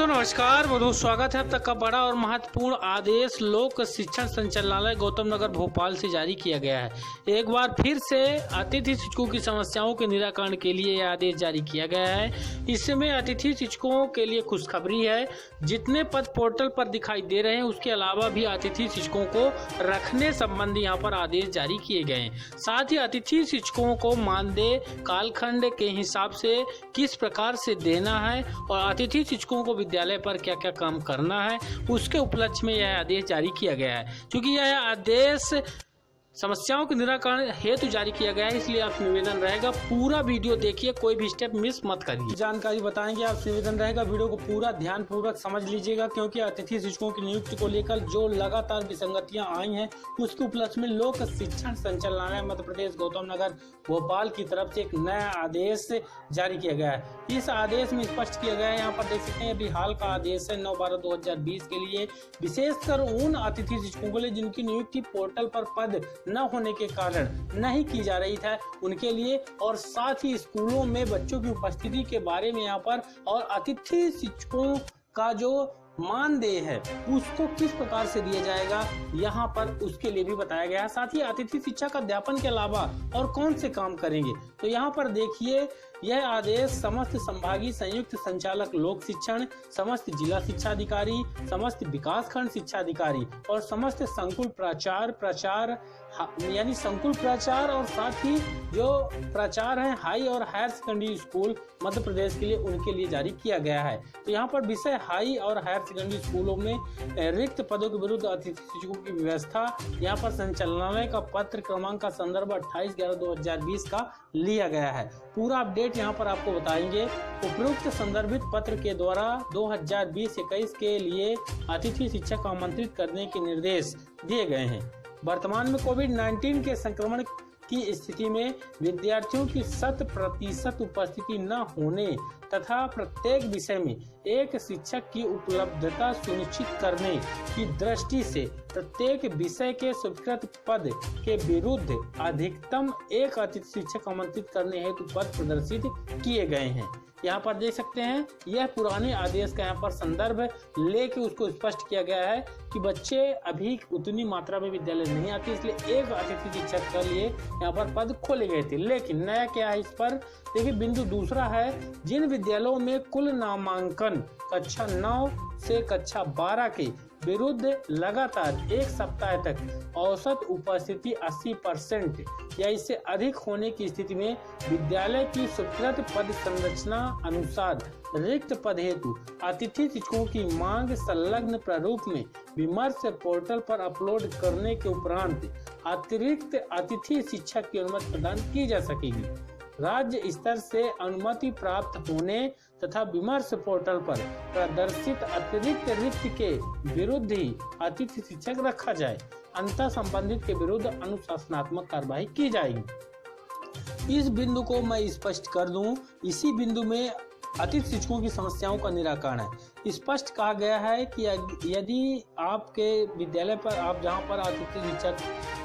नमस्कार। बहुत स्वागत है। अब तक का बड़ा और महत्वपूर्ण आदेश लोक शिक्षण संचालनालय गौतम नगर भोपाल से जारी किया गया है। एक बार फिर से अतिथि शिक्षकों की समस्याओं के निराकरण के लिए यह आदेश जारी किया गया है। इसमें अतिथि शिक्षकों के लिए खुशखबरी है। जितने पद पोर्टल पर दिखाई दे रहे हैं उसके अलावा भी अतिथि शिक्षकों को रखने संबंधी यहाँ पर आदेश जारी किए गए हैं। साथ ही अतिथि शिक्षकों को मानदेय कालखंड के हिसाब से किस प्रकार से देना है और अतिथि शिक्षकों को विद्यालय पर क्या क्या काम करना है उसके उपलक्ष्य में यह आदेश जारी किया गया है। क्योंकि यह आदेश समस्याओं के निराकरण हेतु जारी किया गया है, इसलिए आप निवेदन रहेगा पूरा वीडियो देखिए, कोई भी स्टेप मिस मत करिए। जानकारी बताएंगे, आप निवेदन रहेगा वीडियो को पूरा ध्यान पूर्वक समझ लीजिएगा। क्योंकि अतिथि शिक्षकों की नियुक्ति को लेकर जो लगातार विसंगतियां आई हैं उसके उपलक्ष्य में लोक शिक्षण संचालनालय मध्य प्रदेश गौतम नगर भोपाल की तरफ से एक नया आदेश जारी किया गया है। इस आदेश में स्पष्ट किया गया है, यहाँ पर देख सकते हैं, अभी हाल का आदेश है 9/12/2020 के लिए, विशेषकर उन अतिथि शिक्षकों के लिए जिनकी नियुक्ति पोर्टल पर पद न होने के कारण नहीं की जा रही था उनके लिए, और साथ ही स्कूलों में बच्चों की उपस्थिति के बारे में यहाँ पर और अतिथि शिक्षकों का जो मानदेय है उसको किस प्रकार से दिया जाएगा यहाँ पर उसके लिए भी बताया गया है। साथ ही अतिथि शिक्षक अध्यापन के अलावा और कौन से काम करेंगे, तो यहाँ पर देखिए यह आदेश समस्त संभागीय संयुक्त संचालक लोक शिक्षण, समस्त जिला शिक्षा अधिकारी, समस्त विकास खंड शिक्षा अधिकारी और समस्त संकुल प्राचार्य यानी संकुल प्राचार्य और साथ ही जो प्राचार्य हैं हाई और higher secondary school Madhya Pradesh के लिए उनके लिए जारी किया गया है। तो यहाँ पर विषय हाई और हायर सेकेंडरी स्कूलों में रिक्त पदों के विरुद्ध अतिथि शिक्षकों की व्यवस्था, यहाँ पर संचालनालय का पत्र क्रमांक का संदर्भ 28/11/2020 का लिया गया है। पूरा अपडेट यहाँ पर आपको बताएंगे। उपरोक्त संदर्भित पत्र के द्वारा 2020-21 के लिए अतिथि शिक्षक आमंत्रित करने के निर्देश दिए गए हैं। वर्तमान में कोविड-19 के संक्रमण की स्थिति में विद्यार्थियों की 100% उपस्थिति न होने तथा प्रत्येक विषय में एक शिक्षक की उपलब्धता सुनिश्चित करने की दृष्टि से प्रत्येक विषय के स्वीकृत पद के विरुद्ध अधिकतम एक अतिथि शिक्षक आमंत्रित करने हेतु पद प्रदर्शित किए गए हैं। यहाँ पर देख सकते हैं, यह पुराने आदेश का यहाँ पर संदर्भ लेके उसको स्पष्ट किया गया है कि बच्चे अभी उतनी मात्रा में विद्यालय नहीं आते, इसलिए एक अतिथि शिक्षक के लिए यहाँ पर पद खोले गए थे। लेकिन नया क्या है इस पर देखिए, बिंदु दूसरा है, जिन विद्यालयों में कुल नामांकन कक्षा 9 से कक्षा 12 के विरुद्ध लगातार एक सप्ताह तक औसत उपस्थिति 80% या इससे अधिक होने की स्थिति में विद्यालय की स्वीकृत पद संरचना अनुसार रिक्त पद हेतु अतिथि शिक्षकों की मांग संलग्न प्रारूप में विमर्श पोर्टल पर अपलोड करने के उपरांत अतिरिक्त अतिथि शिक्षक की अनुमति प्रदान की जा सकेगी। राज्य स्तर से अनुमति प्राप्त होने तथा विमर्श पोर्टल पर प्रदर्शित अतिरिक्त रिक्त के विरुद्ध ही अतिथि शिक्षक रखा जाए, अंतः संबंधित के विरुद्ध अनुशासनात्मक कार्रवाई की जाएगी। इस बिंदु को मैं स्पष्ट कर दूं, इसी बिंदु में अतिथि शिक्षकों की समस्याओं का निराकरण है। स्पष्ट कहा गया है कि यदि आपके विद्यालय पर आप जहां पर अतिथि शिक्षक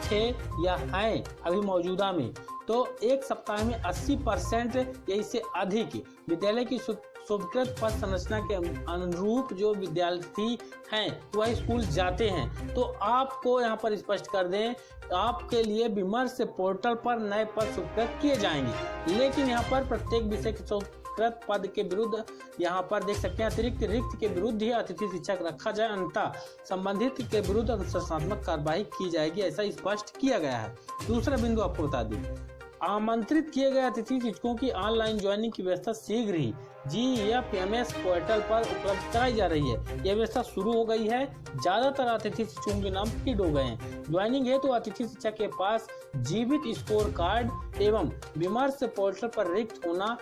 थे या हैं अभी मौजूदा में, तो एक सप्ताह में 80% या इससे अधिक विद्यालय की स्वीकृत पद संरचना के अनुरूप जो विद्यार्थी हैं वह स्कूल जाते हैं, तो आपको यहाँ पर स्पष्ट कर दें, आपके लिए विमर्श पोर्टल पर नए पद स्वीकृत किए जाएंगे। लेकिन यहाँ पर प्रत्येक विषय के स्वीकृत पद के विरुद्ध यहाँ पर देख सकते हैं अतिरिक्त रिक्त के विरुद्ध ही अतिथि शिक्षक रखा जाए, अंतः संबंधित के विरुद्ध अनुशासनात्मक कार्रवाई की जाएगी, ऐसा स्पष्ट किया गया है। दूसरा बिंदु आपको बता दूं, आमंत्रित किए गए अतिथि शिक्षकों की ऑनलाइन ज्वाइनिंग की व्यवस्था शीघ्र ही GFMS पोर्टल पर उपलब्ध कराई जा रही है। यह व्यवस्था शुरू हो गई है। ज्यादातर अतिथि शिक्षकों के नाम फीड हो गए हैं। ज्वाइनिंग है तो अतिथि शिक्षक के पास जीवित स्कोर कार्ड एवं विमर्श पोर्टल पर रिक्त होना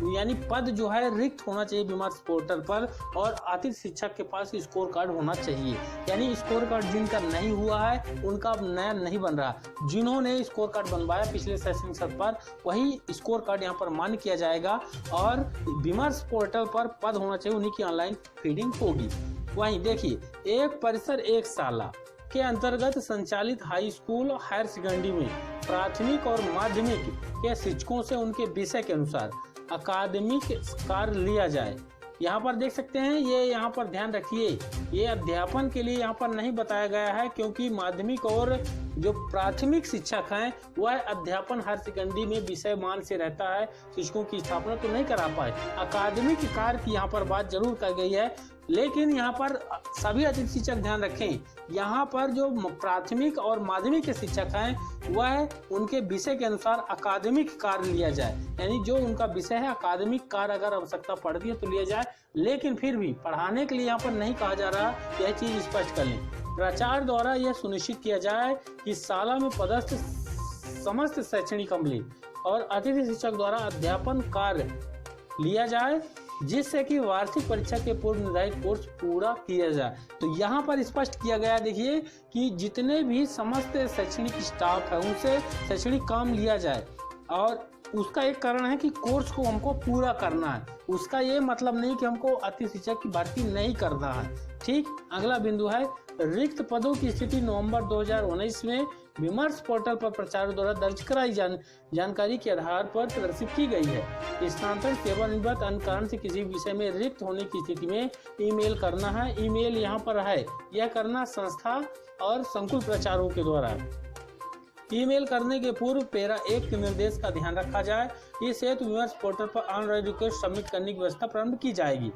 यानी पद जो है रिक्त होना चाहिए विमर्श पोर्टल पर, और अतिथि शिक्षक के पास स्कोर कार्ड होना चाहिए। यानी स्कोर कार्ड जिनका नहीं हुआ है उनका अब नया नहीं बन रहा। जिन्होंने स्कोर कार्ड बनवाया पिछले शैक्षणिक सत्र पर वही स्कोर कार्ड यहाँ पर मान्य किया जाएगा और विमर्श पोर्टल पर पद होना चाहिए, उन्हीं की ऑनलाइन फीडिंग होगी। वहीं देखिए, एक परिसर एक शाला के अंतर्गत संचालित हाई स्कूल और हायर सेकेंडरी में प्राथमिक और माध्यमिक के शिक्षकों से उनके विषय के अनुसार अकादमिक कार्य लिया जाए। यहाँ पर देख सकते हैं, ये यहाँ पर ध्यान रखिए, ये अध्यापन के लिए यहाँ पर नहीं बताया गया है, क्योंकि माध्यमिक और जो प्राथमिक शिक्षक हैं वह अध्यापन हायर सेकेंडरी में विषय मान से रहता है, शिक्षकों की स्थापना तो नहीं करा पाए। अकादमिक कार्य की यहाँ पर बात जरूर कर गई है, लेकिन यहाँ पर सभी अतिथि शिक्षक ध्यान रखें, यहाँ पर जो प्राथमिक और माध्यमिक के शिक्षक हैं वह उनके विषय के अनुसार अकादमिक कार्य लिया जाए, यानी जो उनका विषय है अकादमिक कार्य अगर आवश्यकता पड़ती है तो लिया जाए, लेकिन फिर भी पढ़ाने के लिए यहाँ पर नहीं कहा जा रहा, यह चीज स्पष्ट कर लें। प्राचार्य द्वारा यह सुनिश्चित किया जाए कि शाला में पदस्थ समस्त शैक्षणिक अमले और अतिथि शिक्षक द्वारा अध्यापन कार्य लिया जाए, जिससे कि वार्षिक परीक्षा के पूर्व निर्धारित कोर्स पूरा किया जाए। तो यहाँ पर स्पष्ट किया गया, देखिए कि जितने भी समस्त शैक्षणिक स्टाफ है उनसे शैक्षणिक काम लिया जाए, और उसका एक कारण है कि कोर्स को हमको पूरा करना है। उसका ये मतलब नहीं कि हमको अतिथि शिक्षक की भर्ती नहीं करना है। ठीक, अगला बिंदु है रिक्त पदों की स्थिति नवंबर 2019 में विमर्श पोर्टल पर प्राचार्य द्वारा दर्ज कराई जानकारी के आधार पर प्रदर्शित की गई है। स्थानांतरण सेवानिवृत्त अन्य कारण से किसी विषय में रिक्त होने की स्थिति में ईमेल करना है। ईमेल यहाँ पर है, यह करना संस्था और संकुल प्राचार्यों के द्वारा। ईमेल करने के पूर्व पैरा 1 के निर्देश का ध्यान रखा जाए। इस हेतु विमर्श पोर्टल पर ऑनलाइन रिक्वेस्ट सबमिट करने की व्यवस्था प्रारंभ की जाएगी।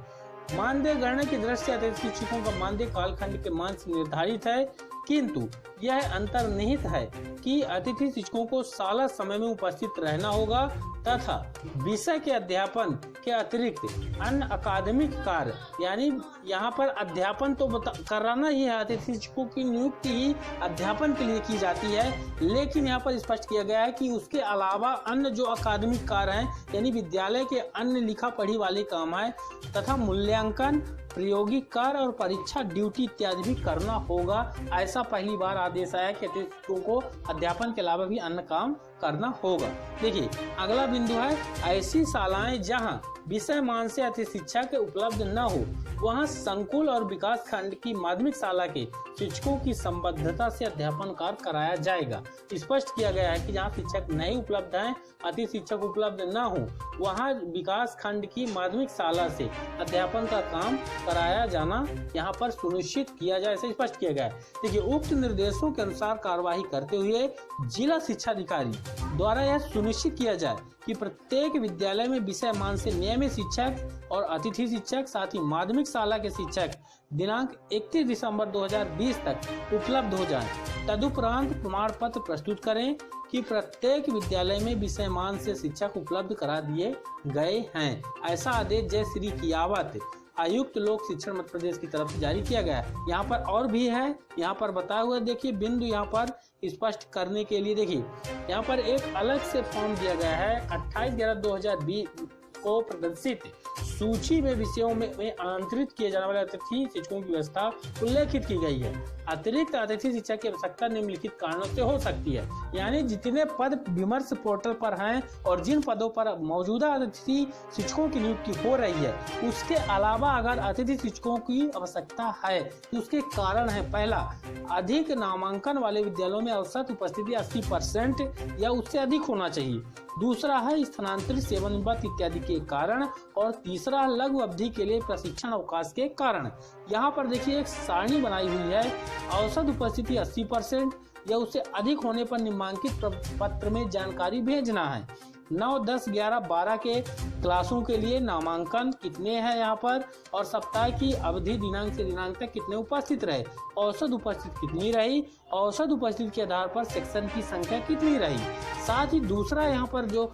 मानदेय गणना की दृष्टि से अतिथि शिक्षकों का मानदेय कालखंड के मान से निर्धारित है, किंतु यह अंतर्निहित है कि अतिथि शिक्षकों को साला समय में उपस्थित रहना होगा तथा विषय के अध्यापन के अतिरिक्त अन्य अकादमिक कार्य, यानी यहाँ पर अध्यापन तो कराना ही है, अतिथि शिक्षकों की नियुक्ति ही अध्यापन के लिए की जाती है, लेकिन यहाँ पर स्पष्ट किया गया है कि उसके अलावा अन्य जो अकादमिक कार्य हैं, यानी विद्यालय के अन्य लिखा पढ़ी वाले काम है तथा मूल्यांकन, प्रायोगिक कार्य और परीक्षा ड्यूटी इत्यादि भी करना होगा। ऐसा पहली बार आदेश आया कि अतिथि शिक्षकों को अध्यापन के अलावा भी अन्य काम करना होगा। देखिए अगला बिंदु है ऐसी शालाएं जहां विषय मान से अतिथि शिक्षक उपलब्ध न हो, वहां संकुल और विकास खंड की माध्यमिक शाला के शिक्षकों की संबद्धता से अध्यापन कार्य कराया जाएगा। स्पष्ट किया गया है कि जहां शिक्षक नहीं उपलब्ध हैं, अतिथि शिक्षक उपलब्ध न हो, वहां विकास खंड की माध्यमिक शाला से अध्यापन का काम कराया जाना यहाँ पर सुनिश्चित किया जाए, ऐसे स्पष्ट किया गया है। देखिए उक्त निर्देशों के अनुसार कार्यवाही करते हुए जिला शिक्षा अधिकारी द्वारा यह सुनिश्चित किया जाए कि प्रत्येक विद्यालय में विषय मान से नियमित शिक्षक और अतिथि शिक्षक साथ ही माध्यमिक शाला के शिक्षक दिनांक 31 दिसंबर 2020 तक उपलब्ध हो जाएं। तदुपरांत प्रमाण पत्र प्रस्तुत करें कि प्रत्येक विद्यालय में विषय मान से शिक्षक उपलब्ध करा दिए गए हैं। ऐसा आदेश जय श्री कियावत आयुक्त लोक शिक्षण मध्य प्रदेश की तरफ से जारी किया गया है। यहाँ पर और भी है, यहाँ पर बताया हुआ देखिए बिंदु यहाँ पर स्पष्ट करने के लिए देखिए यहाँ पर एक अलग से फॉर्म दिया गया है। 28/11/2020 को प्रदर्शित सूची में विषयों में आमंत्रित किए जाने वाले अतिथि शिक्षकों की व्यवस्था उल्लेखित की गई है। अतिरिक्त अतिथि शिक्षक की आवश्यकता निम्नलिखित कारणों से हो सकती है, यानी जितने पद विमर्श पोर्टल पर हैं और जिन पदों पर मौजूदा अतिथि शिक्षकों की नियुक्ति हो रही है, उसके अलावा अगर अतिथि शिक्षकों की आवश्यकता है तो उसके कारण है, पहला अधिक नामांकन वाले विद्यालयों में औसत उपस्थिति 80% या उससे अधिक होना चाहिए। दूसरा है स्थानांतरित सेवानिवृत्त इत्यादि के कारण, और तीसरा लघु अवधि के लिए प्रशिक्षण अवकाश के कारण। यहाँ पर देखिए एक सारणी बनाई हुई है, औसत उपस्थिति 80% या उससे अधिक होने पर निम्नांकित पत्र में जानकारी भेजना है। 9, 10, 11, 12 के क्लासों के लिए नामांकन कितने हैं यहाँ पर, और सप्ताह की अवधि दिनांक से दिनांक तक कितने उपस्थित रहे, औसत उपस्थिति कितनी रही, औसत उपस्थिति के आधार पर सेक्शन की संख्या कितनी रही। साथ ही दूसरा यहाँ पर जो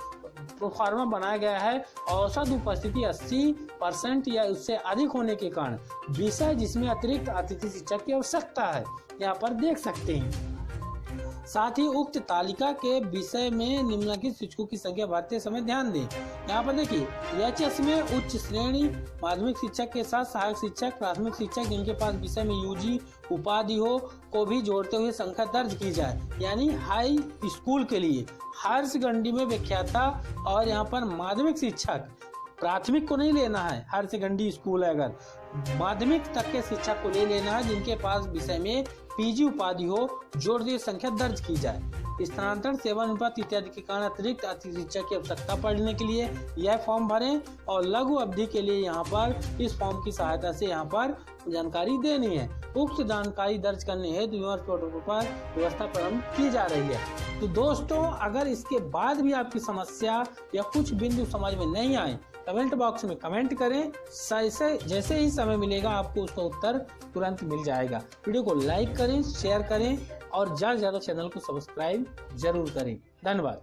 प्रोफार्मा बनाया गया है, औसत उपस्थिति 80% या उससे अधिक होने के कारण विषय जिसमें अतिरिक्त अतिथि शिक्षक की आवश्यकता है, यहाँ पर देख सकते हैं। साथ ही उक्त तालिका के विषय में निम्नलिखित शिक्षकों की संख्या भरते समय ध्यान दें। यहाँ पर देखिए एचएस में उच्च श्रेणी माध्यमिक शिक्षक के साथ सहायक शिक्षक, प्राथमिक शिक्षक जिनके पास विषय में यूजी उपाधि हो को भी जोड़ते हुए संख्या दर्ज की जाए। यानी हाई स्कूल के लिए हायर सेकेंडरी में व्याख्याता और यहाँ पर माध्यमिक शिक्षक, प्राथमिक को नहीं लेना है, हायर सेकेंडरी स्कूल है अगर माध्यमिक तक के शिक्षक को ले लेना है जिनके पास विषय में पीजी उपाधि हो, जोड़ दिए संख्या दर्ज की जाए। स्थानांतरण, सेवानुपात इत्यादि के कारण अतिरिक्त अतिथि शिक्षक की आवश्यकता पड़ने के लिए यह फॉर्म भरें और लघु अवधि के लिए यहाँ पर इस फॉर्म की सहायता से यहाँ पर जानकारी देनी है। उक्त जानकारी दर्ज करने हेतु विमर्श पोर्टल पर व्यवस्था प्रारंभ की जा रही है। तो दोस्तों, अगर इसके बाद भी आपकी समस्या या कुछ बिंदु समझ में नहीं आए, कमेंट बॉक्स में कमेंट करें। जैसे ही समय मिलेगा आपको उसका उत्तर तुरंत मिल जाएगा। वीडियो को लाइक करें, शेयर करें और ज्यादा से ज्यादा चैनल को सब्सक्राइब जरूर करें। धन्यवाद।